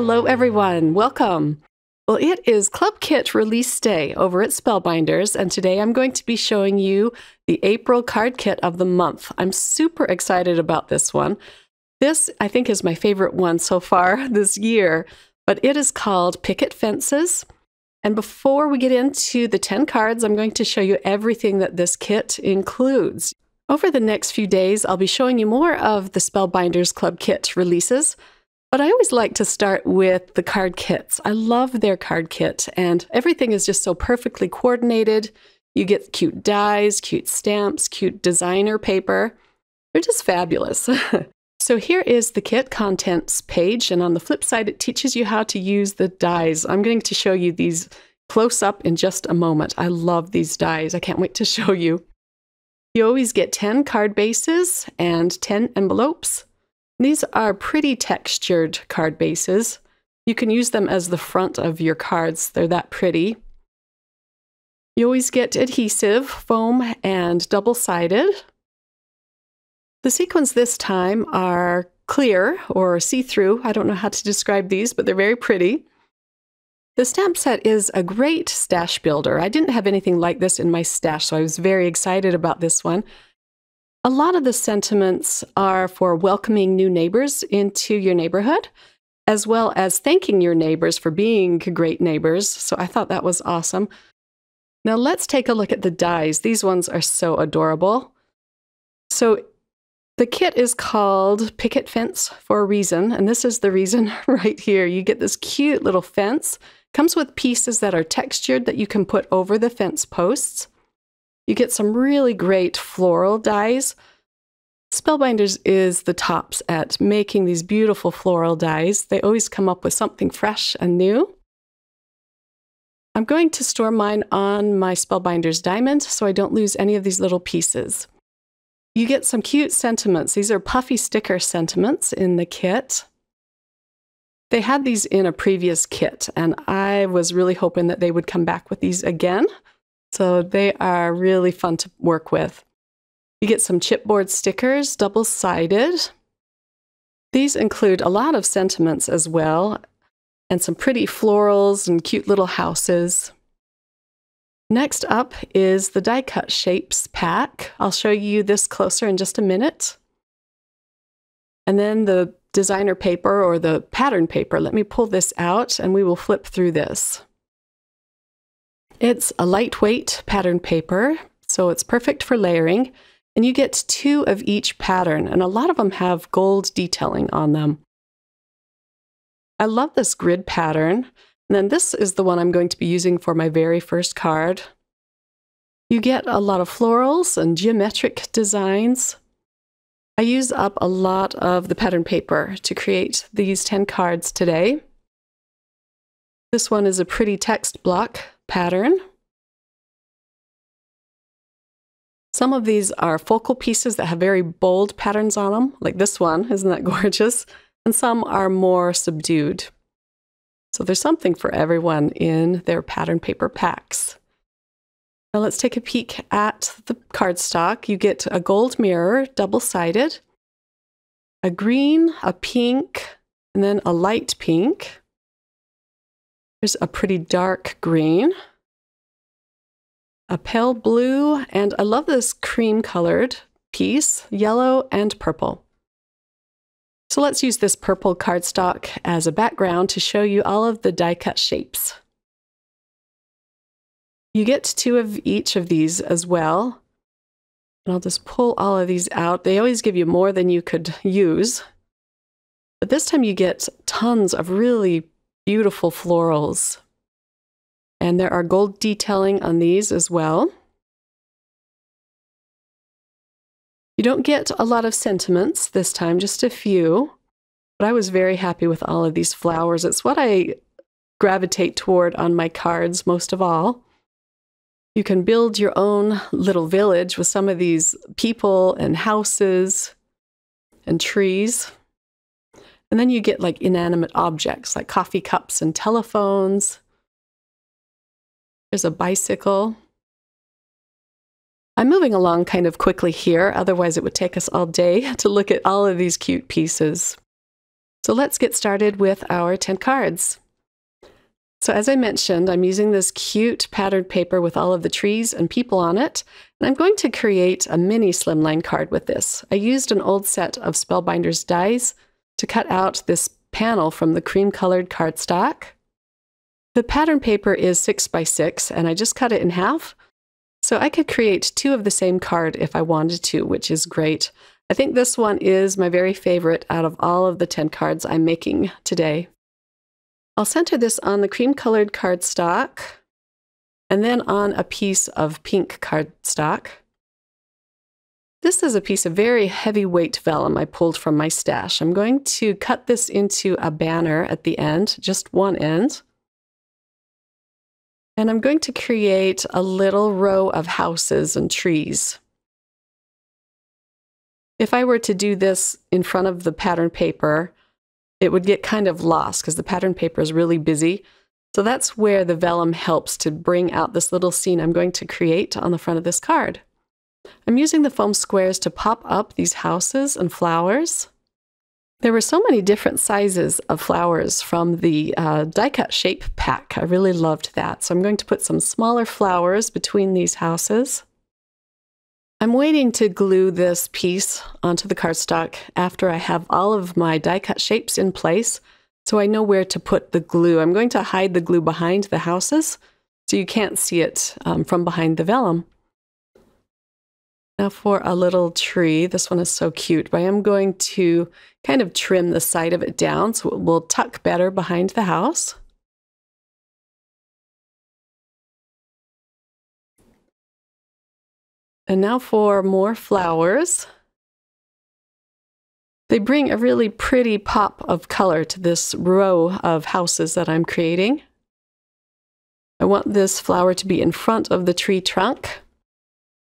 Hello everyone, welcome! Well, it is Club Kit release day over at Spellbinders, and today I'm going to be showing you the April card kit of the month. I'm super excited about this one. This, I think, is my favorite one so far this year, but it is called Picket Fences. And before we get into the 10 cards, I'm going to show you everything that this kit includes. Over the next few days, I'll be showing you more of the Spellbinders Club Kit releases. But I always like to start with the card kits. I love their card kit, and everything is just so perfectly coordinated. You get cute dies, cute stamps, cute designer paper. They're just fabulous. So here is the kit contents page, and on the flip side, it teaches you how to use the dies. I'm going to show you these close up in just a moment. I love these dies. I can't wait to show you. You always get 10 card bases and 10 envelopes. These are pretty textured card bases. You can use them as the front of your cards. They're that pretty. You always get adhesive, foam, and double-sided. The sequins this time are clear or see-through. I don't know how to describe these, but they're very pretty. The stamp set is a great stash builder. I didn't have anything like this in my stash, so I was very excited about this one. A lot of the sentiments are for welcoming new neighbors into your neighborhood, as well as thanking your neighbors for being great neighbors. So I thought that was awesome. Now let's take a look at the dies. These ones are so adorable. So the kit is called Picket Fence for a reason, and this is the reason right here. You get this cute little fence. Comes with pieces that are textured that you can put over the fence posts. You get some really great floral dies. Spellbinders is the tops at making these beautiful floral dies. They always come up with something fresh and new. I'm going to store mine on my Spellbinders diamond so I don't lose any of these little pieces. You get some cute sentiments. These are puffy sticker sentiments in the kit. They had these in a previous kit, and I was really hoping that they would come back with these again. So they are really fun to work with. You get some chipboard stickers, double-sided. These include a lot of sentiments as well, and some pretty florals and cute little houses. Next up is the die cut shapes pack. I'll show you this closer in just a minute. And then the designer paper or the pattern paper. Let me pull this out and we will flip through this. It's a lightweight pattern paper, so it's perfect for layering, and you get 2 of each pattern, and a lot of them have gold detailing on them. I love this grid pattern, and then this is the one I'm going to be using for my very first card. You get a lot of florals and geometric designs. I use up a lot of the pattern paper to create these 10 cards today. This one is a pretty text block pattern. Some of these are focal pieces that have very bold patterns on them, like this one. Isn't that gorgeous? And some are more subdued. So there's something for everyone in their pattern paper packs. Now let's take a peek at the cardstock. You get a gold mirror, double-sided, a green, a pink, and then a light pink. There's a pretty dark green, a pale blue, and I love this cream-colored piece, yellow and purple. So let's use this purple cardstock as a background to show you all of the die-cut shapes. You get 2 of each of these as well. And I'll just pull all of these out. They always give you more than you could use. But this time you get tons of really beautiful florals. And there are gold detailing on these as well. You don't get a lot of sentiments this time, just a few. But I was very happy with all of these flowers. It's what I gravitate toward on my cards most of all. You can build your own little village with some of these people and houses and trees. And then you get like inanimate objects like coffee cups and telephones. There's a bicycle. I'm moving along kind of quickly here, otherwise it would take us all day to look at all of these cute pieces. So let's get started with our 10 cards. So as I mentioned, I'm using this cute patterned paper with all of the trees and people on it, and I'm going to create a mini slimline card with this. I used an old set of Spellbinders dies to cut out this panel from the cream-colored cardstock. The pattern paper is 6 by 6, and I just cut it in half, so I could create 2 of the same card if I wanted to, which is great. I think this one is my very favorite out of all of the 10 cards I'm making today. I'll center this on the cream-colored cardstock and then on a piece of pink cardstock. This is a piece of very heavyweight vellum I pulled from my stash. I'm going to cut this into a banner at the end, just one end. And I'm going to create a little row of houses and trees. If I were to do this in front of the pattern paper, it would get kind of lost because the pattern paper is really busy. So that's where the vellum helps to bring out this little scene I'm going to create on the front of this card. I'm using the foam squares to pop up these houses and flowers. There were so many different sizes of flowers from the die-cut shape pack. I really loved that. So I'm going to put some smaller flowers between these houses. I'm waiting to glue this piece onto the cardstock after I have all of my die-cut shapes in place, so I know where to put the glue. I'm going to hide the glue behind the houses, so you can't see it from behind the vellum. Now for a little tree, this one is so cute, but I am going to kind of trim the side of it down so it will tuck better behind the house. And now for more flowers. They bring a really pretty pop of color to this row of houses that I'm creating. I want this flower to be in front of the tree trunk.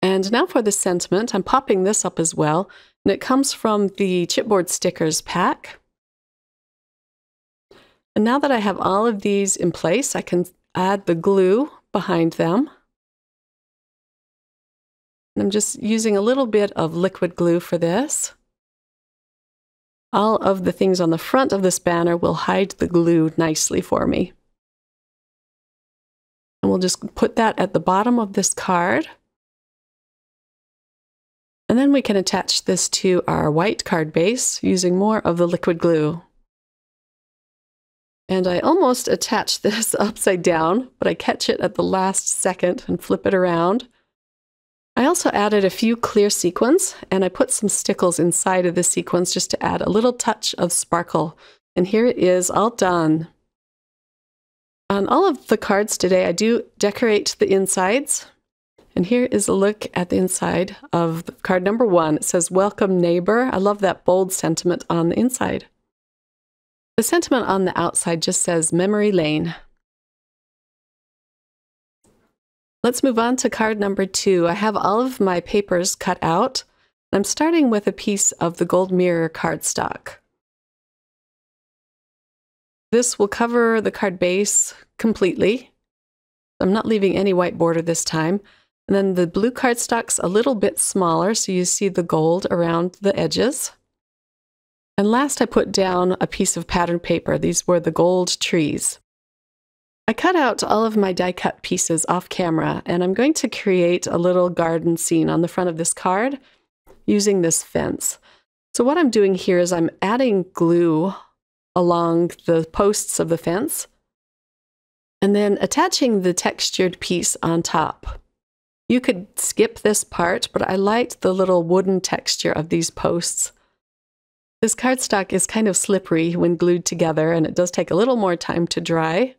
And now for the sentiment, I'm popping this up as well, and it comes from the chipboard stickers pack. And now that I have all of these in place, I can add the glue behind them. I'm just using a little bit of liquid glue for this. All of the things on the front of this banner will hide the glue nicely for me. And we'll just put that at the bottom of this card. And then we can attach this to our white card base using more of the liquid glue. And I almost attach this upside down, but I catch it at the last second and flip it around. I also added a few clear sequins, and I put some stickles inside of the sequins just to add a little touch of sparkle. And here it is, all done. On all of the cards today, I do decorate the insides. And here is a look at the inside of card number 1. It says, "Welcome, neighbor." I love that bold sentiment on the inside. The sentiment on the outside just says, "Memory Lane." Let's move on to card number 2. I have all of my papers cut out. I'm starting with a piece of the gold mirror cardstock. This will cover the card base completely. I'm not leaving any white border this time. And then the blue cardstock's a little bit smaller, so you see the gold around the edges. And last I put down a piece of pattern paper. These were the gold trees. I cut out all of my die-cut pieces off camera, and I'm going to create a little garden scene on the front of this card using this fence. So what I'm doing here is I'm adding glue along the posts of the fence and then attaching the textured piece on top. You could skip this part, but I liked the little wooden texture of these posts. This cardstock is kind of slippery when glued together, and it does take a little more time to dry.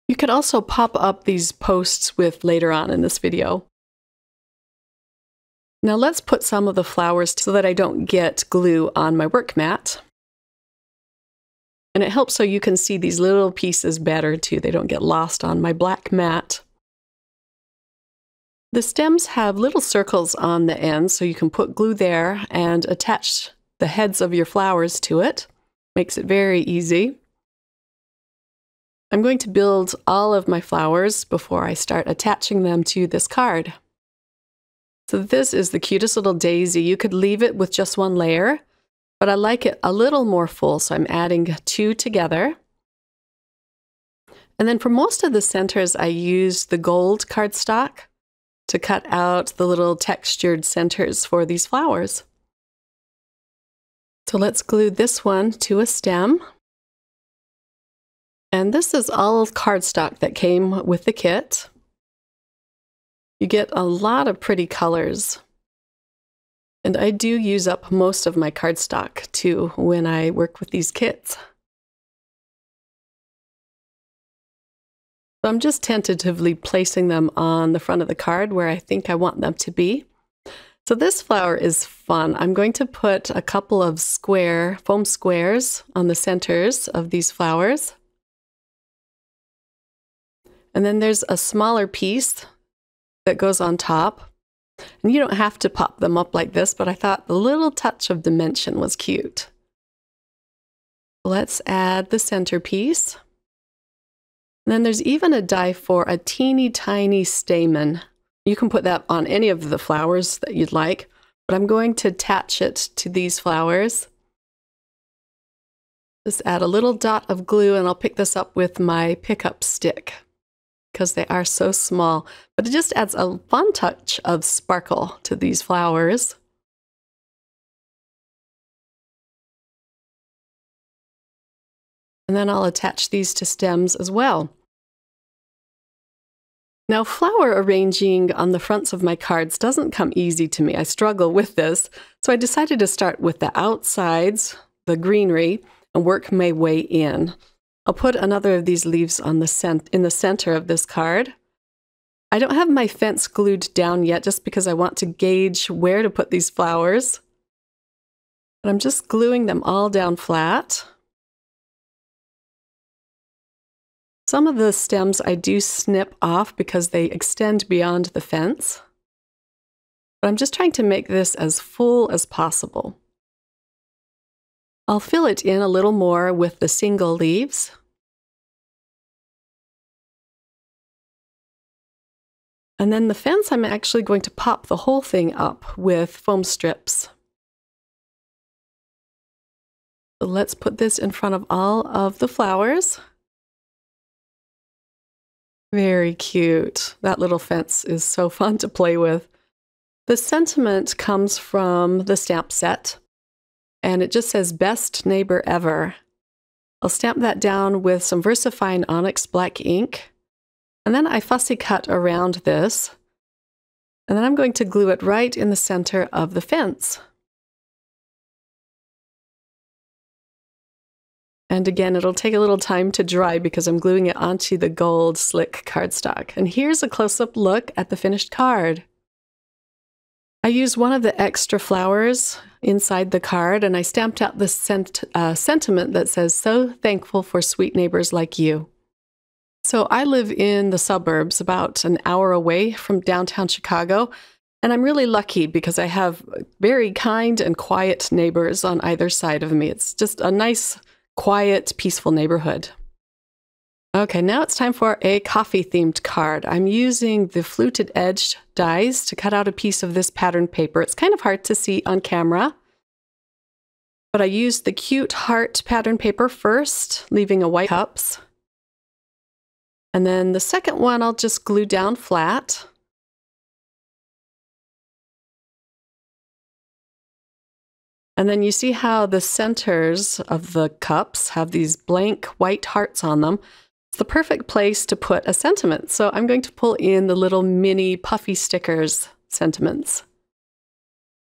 You could also pop up these posts with later on in this video. Now let's put some of the flowers so that I don't get glue on my work mat. And it helps so you can see these little pieces better too. They don't get lost on my black mat. The stems have little circles on the ends, so you can put glue there and attach the heads of your flowers to it. Makes it very easy. I'm going to build all of my flowers before I start attaching them to this card. So this is the cutest little daisy. You could leave it with just one layer, but I like it a little more full, so I'm adding 2 together. And then for most of the centers, I used the gold cardstock to cut out the little textured centers for these flowers. So let's glue this one to a stem. And this is all cardstock that came with the kit. You get a lot of pretty colors. And I do use up most of my cardstock too when I work with these kits. So I'm just tentatively placing them on the front of the card where I think I want them to be. So this flower is fun. I'm going to put a couple of foam squares on the centers of these flowers. And then there's a smaller piece that goes on top. And you don't have to pop them up like this, but I thought the little touch of dimension was cute. Let's add the centerpiece. And then there's even a die for a teeny tiny stamen. You can put that on any of the flowers that you'd like, but I'm going to attach it to these flowers. Just add a little dot of glue, and I'll pick this up with my pickup stick because they are so small. But it just adds a fun touch of sparkle to these flowers. And then I'll attach these to stems as well. Now, flower arranging on the fronts of my cards doesn't come easy to me. I struggle with this, so I decided to start with the outsides, the greenery, and work my way in. I'll put another of these leaves on in the center of this card. I don't have my fence glued down yet just because I want to gauge where to put these flowers. But I'm just gluing them all down flat. Some of the stems I do snip off because they extend beyond the fence. But I'm just trying to make this as full as possible. I'll fill it in a little more with the single leaves. And then the fence, I'm actually going to pop the whole thing up with foam strips. So let's put this in front of all of the flowers. Very cute. That little fence is so fun to play with. The sentiment comes from the stamp set, and it just says Best Neighbor Ever. I'll stamp that down with some VersaFine Onyx black ink, and then I fussy cut around this, and then I'm going to glue it right in the center of the fence. And again, it'll take a little time to dry because I'm gluing it onto the gold slick cardstock. And here's a close-up look at the finished card. I used one of the extra flowers inside the card, and I stamped out the sentiment that says, "So thankful for sweet neighbors like you." So I live in the suburbs, about an hour away from downtown Chicago, and I'm really lucky because I have very kind and quiet neighbors on either side of me. It's just a nice, quiet, peaceful neighborhood. Okay, now it's time for a coffee-themed card. I'm using the fluted edge dies to cut out a piece of this pattern paper. It's kind of hard to see on camera, but I used the cute heart pattern paper first, leaving a white cups. And then the second one I'll just glue down flat. And then you see how the centers of the cups have these blank white hearts on them. It's the perfect place to put a sentiment. So I'm going to pull in the little mini puffy stickers sentiments.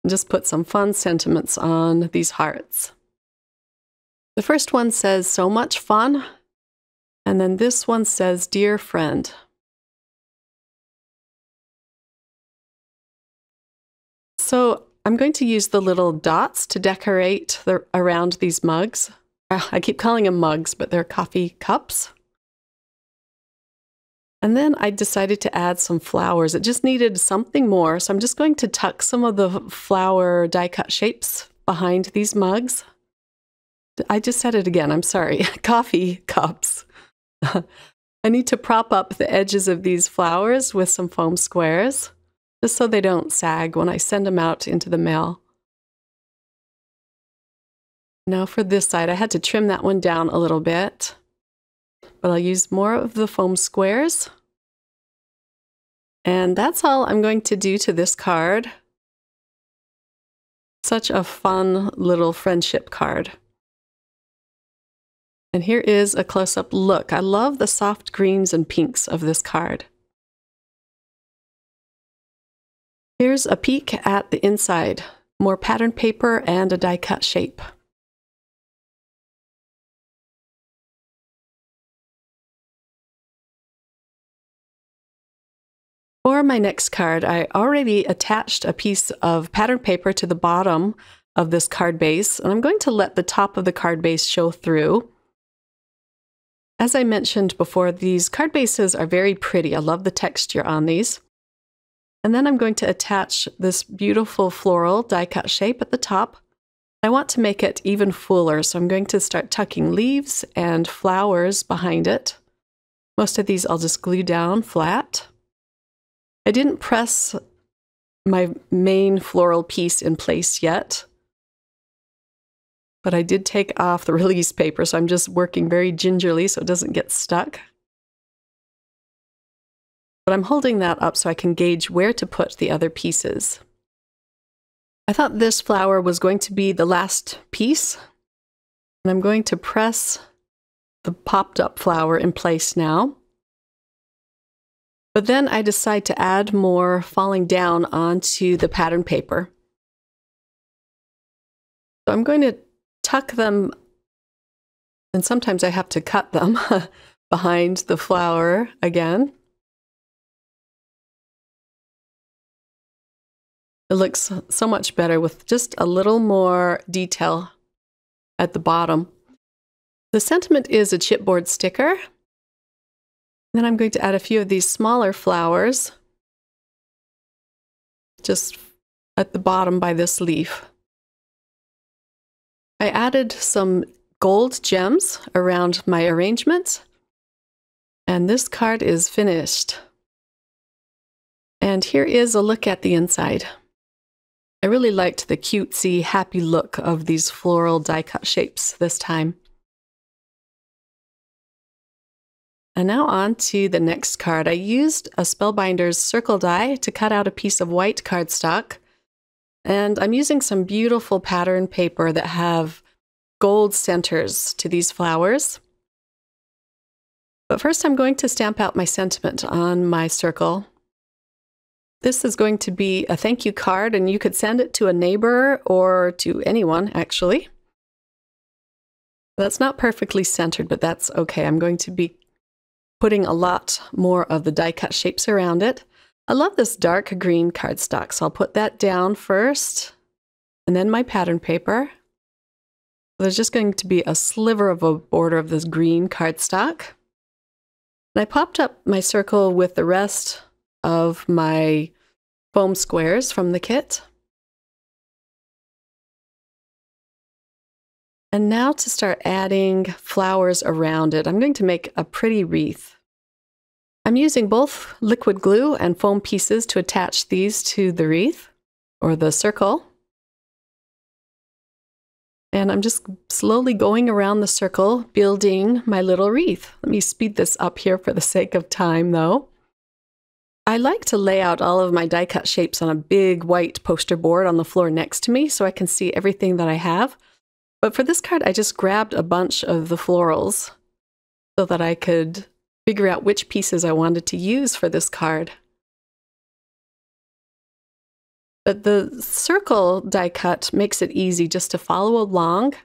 And just put some fun sentiments on these hearts. The first one says, "So much fun." And then this one says, "Dear friend." So I'm going to use the little dots to decorate around these mugs. I keep calling them mugs, but they're coffee cups. And then I decided to add some flowers. It just needed something more, so I'm just going to tuck some of the flower die-cut shapes behind these mugs. I just said it again, I'm sorry. Coffee cups. I need to prop up the edges of these flowers with some foam squares, just so they don't sag when I send them out into the mail. Now for this side, I had to trim that one down a little bit, but I'll use more of the foam squares. And that's all I'm going to do to this card. Such a fun little friendship card. And here is a close-up look. I love the soft greens and pinks of this card. Here's a peek at the inside. More pattern paper and a die-cut shape. For my next card, I already attached a piece of pattern paper to the bottom of this card base, and I'm going to let the top of the card base show through. As I mentioned before, these card bases are very pretty. I love the texture on these. And then I'm going to attach this beautiful floral die-cut shape at the top. I want to make it even fuller, so I'm going to start tucking leaves and flowers behind it. Most of these I'll just glue down flat. I didn't press my main floral piece in place yet, but I did take off the release paper, so I'm just working very gingerly so it doesn't get stuck. But I'm holding that up so I can gauge where to put the other pieces. I thought this flower was going to be the last piece, and I'm going to press the popped up flower in place now. But then I decide to add more falling down onto the pattern paper. So I'm going to tuck them, and sometimes I have to cut them behind the flower again. It looks so much better with just a little more detail at the bottom. The sentiment is a chipboard sticker. Then I'm going to add a few of these smaller flowers just at the bottom by this leaf. I added some gold gems around my arrangement, and this card is finished. And here is a look at the inside. I really liked the cutesy, happy look of these floral die-cut shapes this time. And now on to the next card. I used a Spellbinders circle die to cut out a piece of white cardstock. And I'm using some beautiful pattern paper that have gold centers to these flowers. But first I'm going to stamp out my sentiment on my circle. This is going to be a thank you card, and you could send it to a neighbor or to anyone, actually. That's not perfectly centered, but that's okay. I'm going to be putting a lot more of the die-cut shapes around it. I love this dark green cardstock, so I'll put that down first, and then my pattern paper. There's just going to be a sliver of a border of this green cardstock. And I popped up my circle with the rest of my foam squares from the kit. And now to start adding flowers around it, I'm going to make a pretty wreath. I'm using both liquid glue and foam pieces to attach these to the wreath, or the circle. And I'm just slowly going around the circle, building my little wreath. Let me speed this up here for the sake of time, though. I like to lay out all of my die-cut shapes on a big white poster board on the floor next to me so I can see everything that I have. But for this card, I just grabbed a bunch of the florals so that I could figure out which pieces I wanted to use for this card. But the circle die cut makes it easy just to follow along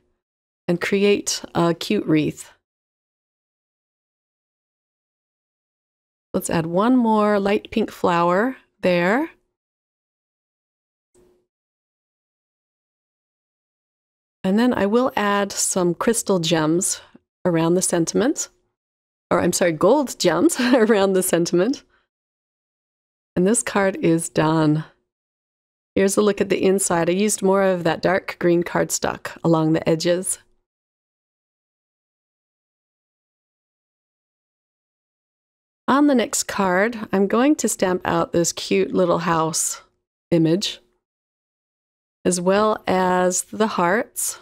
and create a cute wreath. Let's add one more light pink flower there. And then I will add some crystal gems around the sentiment. Or I'm sorry, gold gems around the sentiment. And this card is done. Here's a look at the inside. I used more of that dark green cardstock along the edges. On the next card, I'm going to stamp out this cute little house image, as well as the hearts.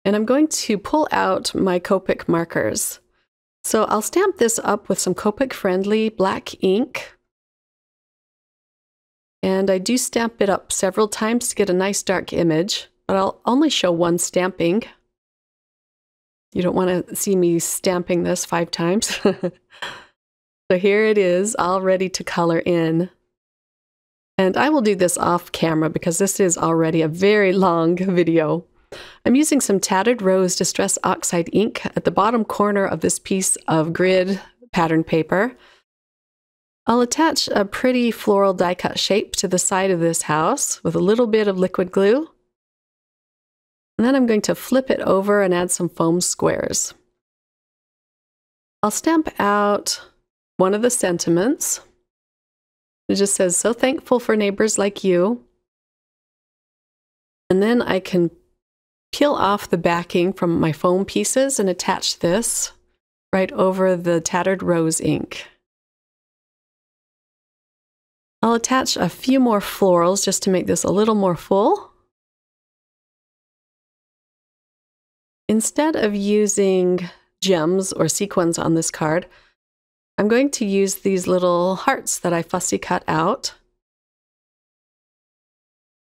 And I'm going to pull out my Copic markers. So I'll stamp this up with some Copic Friendly black ink. And I do stamp it up several times to get a nice dark image, but I'll only show one stamping. You don't want to see me stamping this 5 times. So here it is, all ready to color in. And I will do this off camera because this is already a very long video. I'm using some Tattered Rose Distress Oxide ink at the bottom corner of this piece of grid pattern paper. I'll attach a pretty floral die cut shape to the side of this house with a little bit of liquid glue. And then I'm going to flip it over and add some foam squares. I'll stamp out one of the sentiments. It just says, "So thankful for neighbors like you." And then I can peel off the backing from my foam pieces and attach this right over the Tattered Rose ink. I'll attach a few more florals just to make this a little more full. Instead of using gems or sequins on this card, I'm going to use these little hearts that I fussy cut out.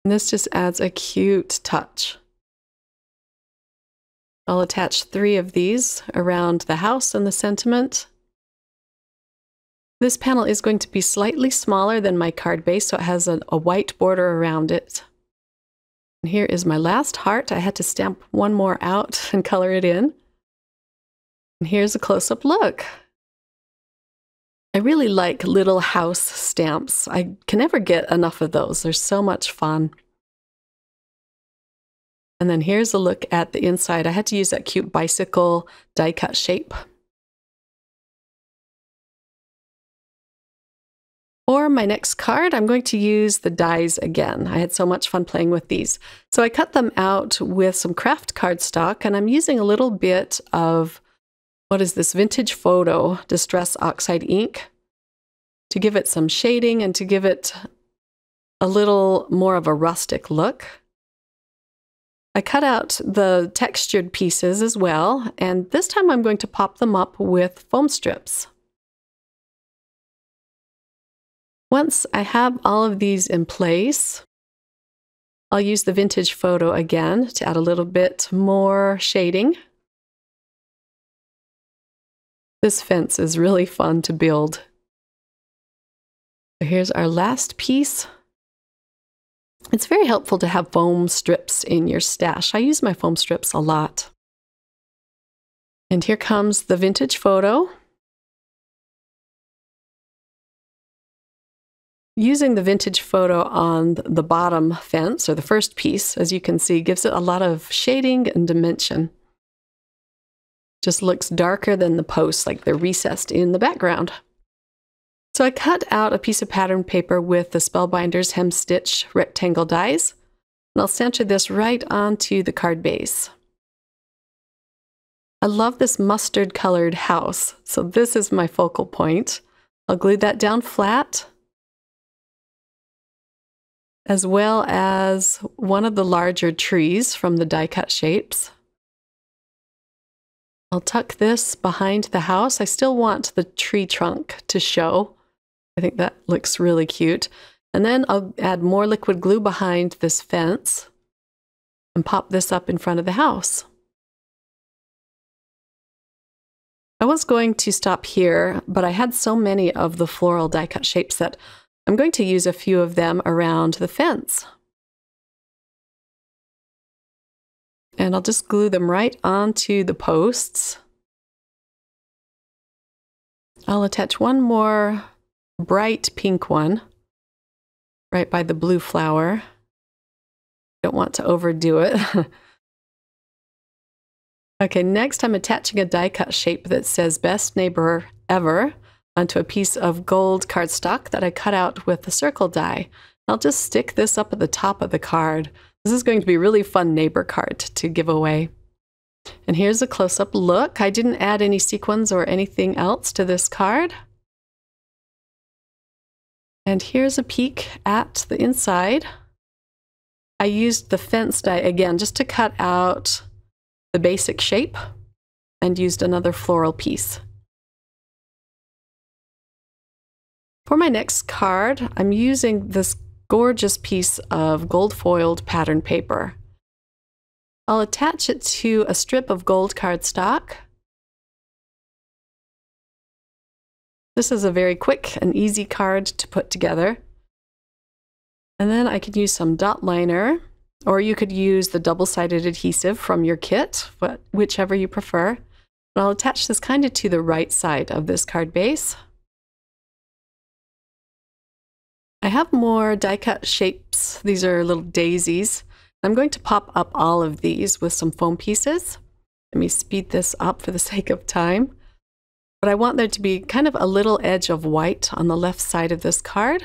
And this just adds a cute touch. I'll attach 3 of these around the house and the sentiment. This panel is going to be slightly smaller than my card base, so it has a white border around it. And here is my last heart. I had to stamp one more out and color it in. And here's a close-up look. I really like little house stamps. I can never get enough of those. They're so much fun. And then here's a look at the inside. I had to use that cute bicycle die cut shape. For my next card, I'm going to use the dies again. I had so much fun playing with these. So I cut them out with some craft cardstock, and I'm using a little bit of, what is this, Vintage Photo Distress Oxide ink to give it some shading and to give it a little more of a rustic look. I cut out the textured pieces as well, and this time I'm going to pop them up with foam strips. Once I have all of these in place, I'll use the Vintage Photo again to add a little bit more shading. This fence is really fun to build. So here's our last piece. It's very helpful to have foam strips in your stash. I use my foam strips a lot. And here comes the Vintage Photo. Using the Vintage Photo on the bottom fence, or the first piece, as you can see, gives it a lot of shading and dimension. Just looks darker than the posts, like they're recessed in the background. So I cut out a piece of pattern paper with the Spellbinders Hem Stitch rectangle dies, and I'll center this right onto the card base. I love this mustard colored house, so this is my focal point. I'll glue that down flat, as well as one of the larger trees from the die cut shapes. I'll tuck this behind the house. I still want the tree trunk to show. I think that looks really cute. And then I'll add more liquid glue behind this fence and pop this up in front of the house. I was going to stop here, but I had so many of the floral die cut shapes that I'm going to use a few of them around the fence. And I'll just glue them right onto the posts. I'll attach one more bright pink one right by the blue flower. Don't want to overdo it. Okay, next I'm attaching a die cut shape that says Best Neighbor Ever onto a piece of gold cardstock that I cut out with the circle die. I'll just stick this up at the top of the card. This is going to be a really fun neighbor card to give away. And here's a close-up look. I didn't add any sequins or anything else to this card. And here's a peek at the inside. I used the fence die again just to cut out the basic shape and used another floral piece. For my next card, I'm using this gorgeous piece of gold foiled pattern paper. I'll attach it to a strip of gold cardstock. This is a very quick and easy card to put together. And then I could use some dot liner, or you could use the double-sided adhesive from your kit, whichever you prefer. And I'll attach this kind of to the right side of this card base. I have more die-cut shapes. These are little daisies. I'm going to pop up all of these with some foam pieces. Let me speed this up for the sake of time. But I want there to be kind of a little edge of white on the left side of this card.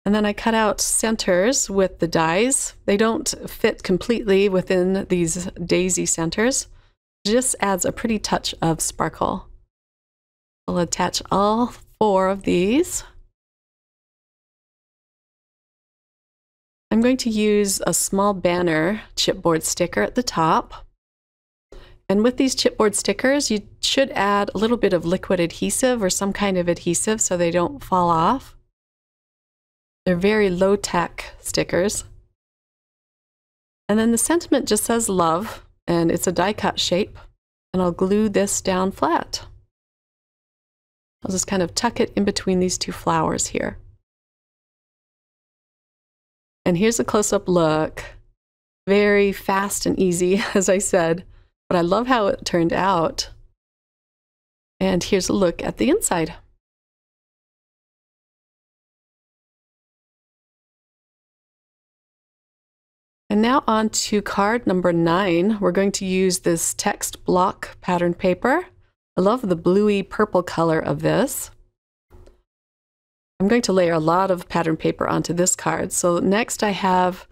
And then I cut out centers with the dies. They don't fit completely within these daisy centers. It just adds a pretty touch of sparkle. I'll attach all 4 of these. I'm going to use a small banner chipboard sticker at the top. And with these chipboard stickers, you should add a little bit of liquid adhesive or some kind of adhesive so they don't fall off. They're very low-tech stickers. And then the sentiment just says love, and it's a die-cut shape. And I'll glue this down flat. I'll just kind of tuck it in between these 2 flowers here. And here's a close-up look. Very fast and easy, as I said, but I love how it turned out. And here's a look at the inside. And now on to card number 9. We're going to use this text block pattern paper. I love the bluey purple color of this. I'm going to layer a lot of pattern paper onto this card. So next I have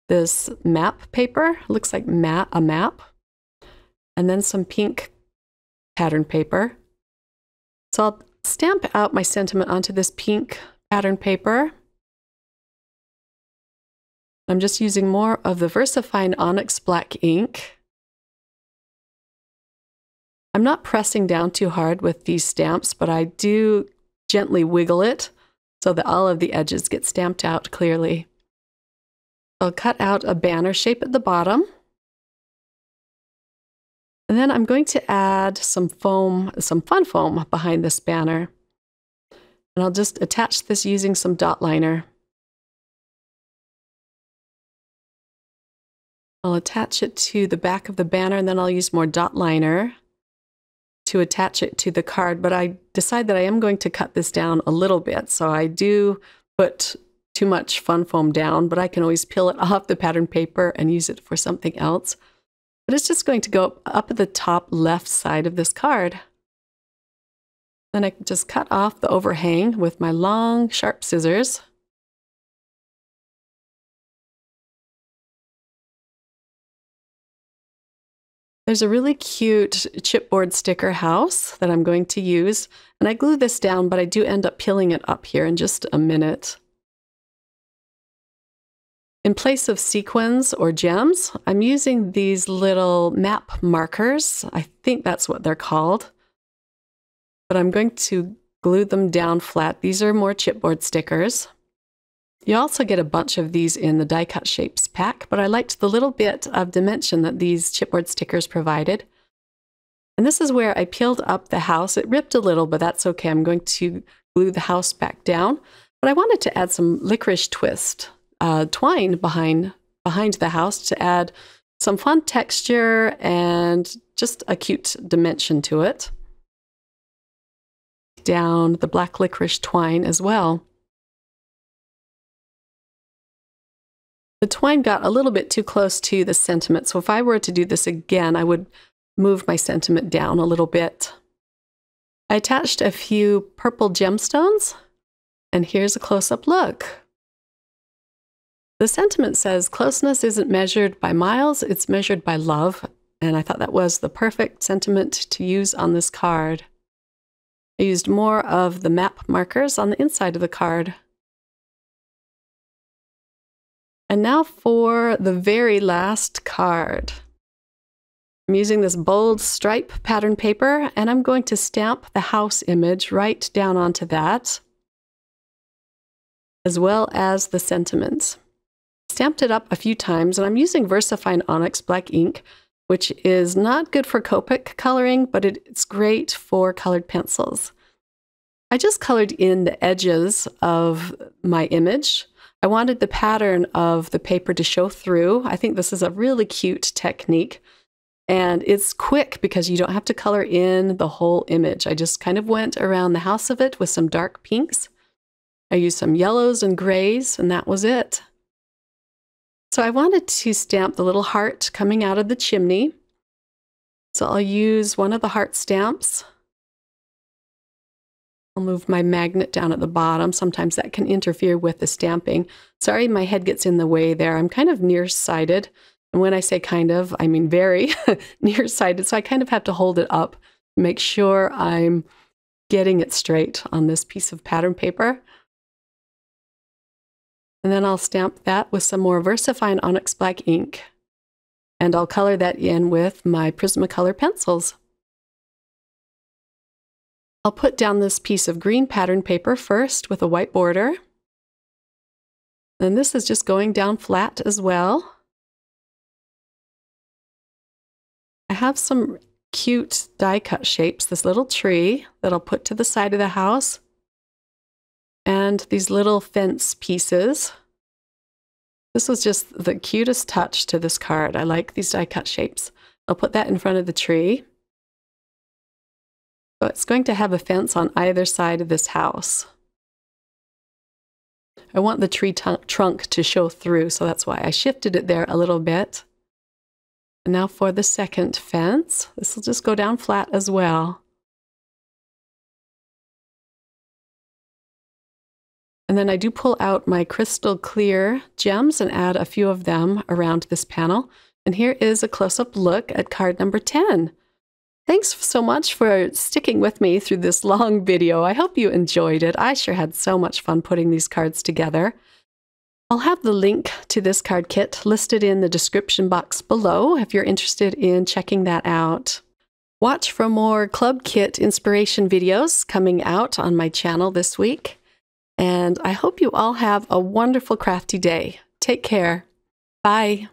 this map paper. It looks like a map. And then some pink pattern paper. So I'll stamp out my sentiment onto this pink pattern paper. I'm just using more of the VersaFine Onyx Black ink. I'm not pressing down too hard with these stamps, but I do gently wiggle it so that all of the edges get stamped out clearly. I'll cut out a banner shape at the bottom. And then I'm going to add some foam, some fun foam behind this banner. And I'll just attach this using some dot liner. I'll attach it to the back of the banner, and then I'll use more dot liner to attach it to the card, but I decide that I am going to cut this down a little bit, so I do put too much fun foam down, but I can always peel it off the pattern paper and use it for something else. But it's just going to go up at the top left side of this card. Then I can just cut off the overhang with my long, sharp scissors. There's a really cute chipboard sticker house that I'm going to use, and I glue this down, but I do end up peeling it up here in just a minute. In place of sequins or gems, I'm using these little map markers. I think that's what they're called. But I'm going to glue them down flat. These are more chipboard stickers. You also get a bunch of these in the Die Cut Shapes pack, but I liked the little bit of dimension that these chipboard stickers provided. And this is where I peeled up the house. It ripped a little, but that's okay. I'm going to glue the house back down. But I wanted to add some licorice twist twine behind the house to add some fun texture and just a cute dimension to it. Down the black licorice twine as well. The twine got a little bit too close to the sentiment, so if I were to do this again, I would move my sentiment down a little bit. I attached a few purple gemstones, and here's a close-up look. The sentiment says, "Closeness isn't measured by miles, it's measured by love," and I thought that was the perfect sentiment to use on this card. I used more of the map markers on the inside of the card. And now for the very last card. I'm using this bold stripe pattern paper, and I'm going to stamp the house image right down onto that, as well as the sentiments. Stamped it up a few times, and I'm using VersaFine Onyx black ink, which is not good for Copic coloring, but it's great for colored pencils. I just colored in the edges of my image. I wanted the pattern of the paper to show through. I think this is a really cute technique. And it's quick because you don't have to color in the whole image. I just kind of went around the house of it with some dark pinks. I used some yellows and grays, and that was it. So I wanted to stamp the little heart coming out of the chimney. So I'll use one of the heart stamps. I'll move my magnet down at the bottom. Sometimes that can interfere with the stamping. Sorry, my head gets in the way there. I'm kind of nearsighted. And when I say kind of, I mean very nearsighted. So I kind of have to hold it up, make sure I'm getting it straight on this piece of pattern paper. And then I'll stamp that with some more VersaFine Onyx black ink. And I'll color that in with my Prismacolor pencils. I'll put down this piece of green pattern paper first with a white border. And this is just going down flat as well. I have some cute die cut shapes, this little tree that I'll put to the side of the house, and these little fence pieces. This was just the cutest touch to this card. I like these die cut shapes. I'll put that in front of the tree. So it's going to have a fence on either side of this house. I want the tree trunk to show through, so that's why I shifted it there a little bit. And now for the second fence. This will just go down flat as well. And then I do pull out my crystal clear gems and add a few of them around this panel. And here is a close-up look at card number 10. Thanks so much for sticking with me through this long video. I hope you enjoyed it. I sure had so much fun putting these cards together. I'll have the link to this card kit listed in the description box below if you're interested in checking that out. Watch for more Club Kit inspiration videos coming out on my channel this week. And I hope you all have a wonderful crafty day. Take care. Bye.